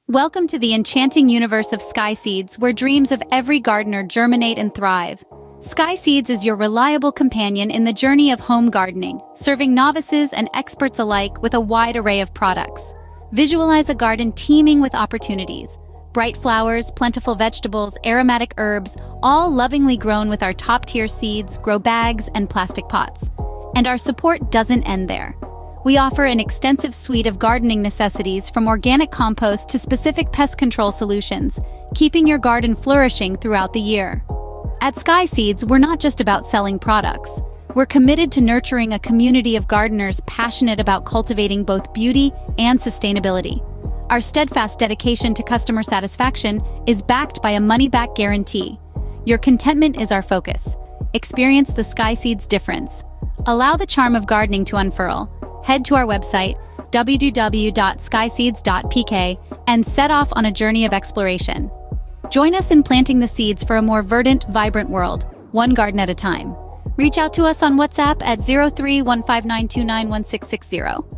Welcome to the enchanting universe of sky seeds, where dreams of every gardener germinate and thrive. Sky Seeds is your reliable companion in the journey of home gardening, serving novices and experts alike with a wide array of products. Visualize a garden teeming with opportunities. Bright flowers, plentiful vegetables, aromatic herbs, all lovingly grown with our top-tier seeds, grow bags, and plastic pots. And our support doesn't end there. We offer an extensive suite of gardening necessities, from organic compost to specific pest control solutions, keeping your garden flourishing throughout the year. At Sky Seeds, we're not just about selling products. We're committed to nurturing a community of gardeners passionate about cultivating both beauty and sustainability. Our steadfast dedication to customer satisfaction is backed by a money-back guarantee. Your contentment is our focus. Experience the Sky Seeds difference. Allow the charm of gardening to unfurl. Head to our website, www.skyseeds.pk, and set off on a journey of exploration. Join us in planting the seeds for a more verdant, vibrant world, one garden at a time. Reach out to us on WhatsApp at 03-15929-1660.